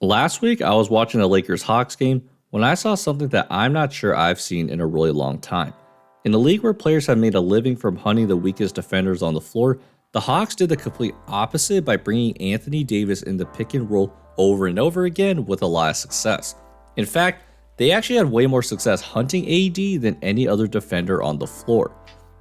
Last week, I was watching the Lakers Hawks game when I saw something that I'm not sure I've seen in a really long time. In a league where players have made a living from hunting the weakest defenders on the floor, the Hawks did the complete opposite by bringing Anthony Davis in the pick and roll over and over again with a lot of success. In fact, they actually had way more success hunting AD than any other defender on the floor.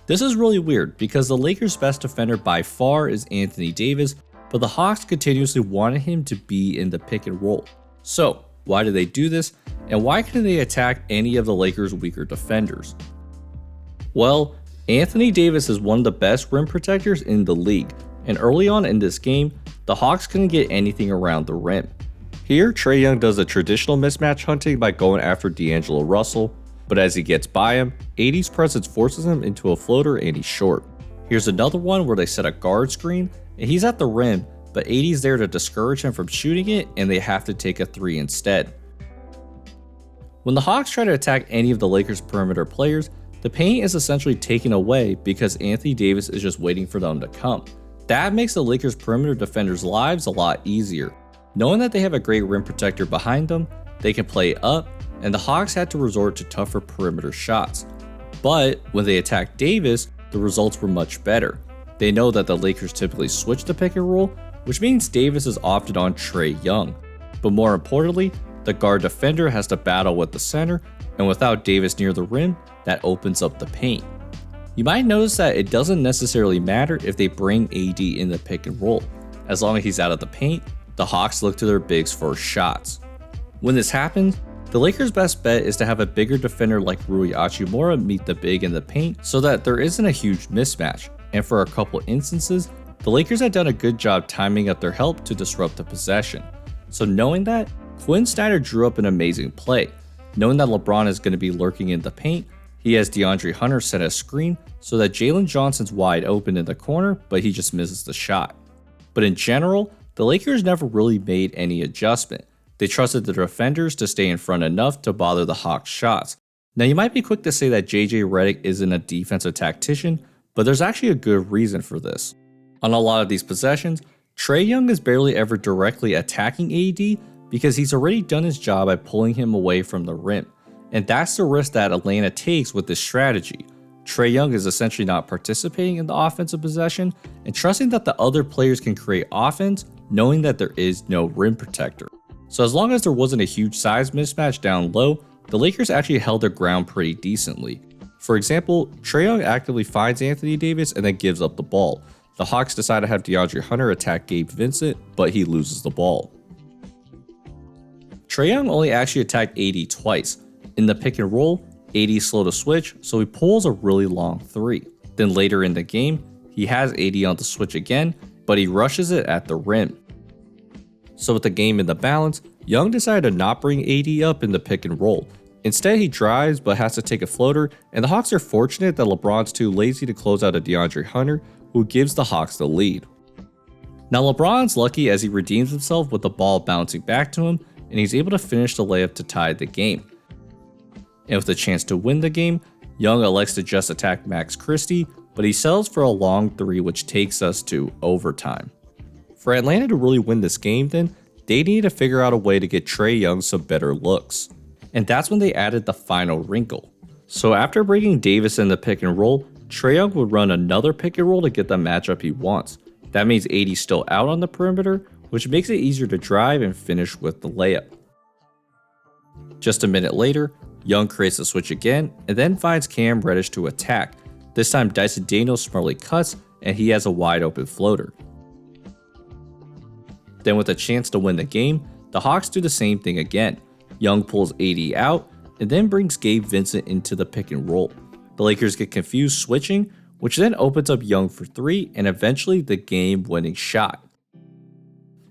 This is really weird because the Lakers' best defender by far is Anthony Davis, but the Hawks continuously wanted him to be in the pick and roll. So, why did they do this, and why couldn't they attack any of the Lakers' weaker defenders? Well, Anthony Davis is one of the best rim protectors in the league, and early on in this game, the Hawks couldn't get anything around the rim. Here, Trae Young does the traditional mismatch hunting by going after D'Angelo Russell, but as he gets by him, AD's presence forces him into a floater and he's short. Here's another one where they set a guard screen, and he's at the rim, but AD's there to discourage him from shooting it and they have to take a three instead. When the Hawks try to attack any of the Lakers' perimeter players, the paint is essentially taken away because Anthony Davis is just waiting for them to come. That makes the Lakers' perimeter defenders' lives a lot easier. Knowing that they have a great rim protector behind them, they can play up, and the Hawks had to resort to tougher perimeter shots. But when they attacked Davis, the results were much better. They know that the Lakers typically switch the pick and roll, which means Davis is often on Trae Young. But more importantly, the guard defender has to battle with the center, and without Davis near the rim, that opens up the paint. You might notice that it doesn't necessarily matter if they bring AD in the pick and roll. As long as he's out of the paint, the Hawks look to their bigs for shots. When this happens, the Lakers' best bet is to have a bigger defender like Rui Hachimura meet the big in the paint so that there isn't a huge mismatch, and for a couple instances, the Lakers had done a good job timing up their help to disrupt the possession. So knowing that, Quinn Snyder drew up an amazing play. Knowing that LeBron is going to be lurking in the paint, he has DeAndre Hunter set a screen so that Jalen Johnson's wide open in the corner, but he just misses the shot. But in general, the Lakers never really made any adjustment. They trusted the defenders to stay in front enough to bother the Hawks' shots. Now you might be quick to say that JJ Redick isn't a defensive tactician, but there's actually a good reason for this. On a lot of these possessions, Trae Young is barely ever directly attacking AD because he's already done his job by pulling him away from the rim. And that's the risk that Atlanta takes with this strategy. Trae Young is essentially not participating in the offensive possession and trusting that the other players can create offense, knowing that there is no rim protector. So as long as there wasn't a huge size mismatch down low, the Lakers actually held their ground pretty decently. For example, Trae Young actively finds Anthony Davis and then gives up the ball. The Hawks decide to have DeAndre Hunter attack Gabe Vincent, but he loses the ball. Trae Young only actually attacked AD twice. In the pick and roll, AD slowed to switch, so he pulls a really long three. Then later in the game, he has AD on the switch again, but he rushes it at the rim. So with the game in the balance, Young decided to not bring AD up in the pick and roll. Instead, he drives but has to take a floater, and the Hawks are fortunate that LeBron's too lazy to close out a DeAndre Hunter, who gives the Hawks the lead. Now LeBron's lucky as he redeems himself with the ball bouncing back to him, and he's able to finish the layup to tie the game. And with a chance to win the game, Young elects to just attack Max Christie, but he settles for a long three, which takes us to overtime. For Atlanta to really win this game then, they need to figure out a way to get Trae Young some better looks. And that's when they added the final wrinkle. So after bringing Davis in the pick and roll, Trae Young would run another pick and roll to get the matchup he wants. That means AD's still out on the perimeter, which makes it easier to drive and finish with the layup. Just a minute later, Young creates the switch again and then finds Cam Reddish to attack. This time Dyson Daniels smartly cuts and he has a wide open floater. Then with a chance to win the game, the Hawks do the same thing again. Young pulls AD out and then brings Gabe Vincent into the pick and roll. The Lakers get confused switching, which then opens up Young for three and eventually the game-winning shot.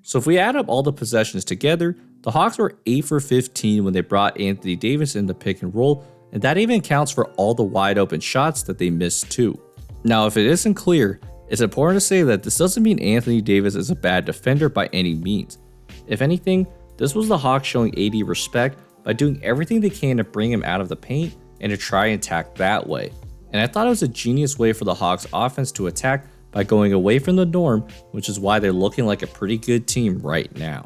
So if we add up all the possessions together, the Hawks were 8 for 15 when they brought Anthony Davis in the pick and roll, and that even counts for all the wide open shots that they missed too. Now if it isn't clear, it's important to say that this doesn't mean Anthony Davis is a bad defender by any means. If anything, this was the Hawks showing AD respect by doing everything they can to bring him out of the paint and to try and attack that way. And I thought it was a genius way for the Hawks offense to attack by going away from the norm, which is why they're looking like a pretty good team right now.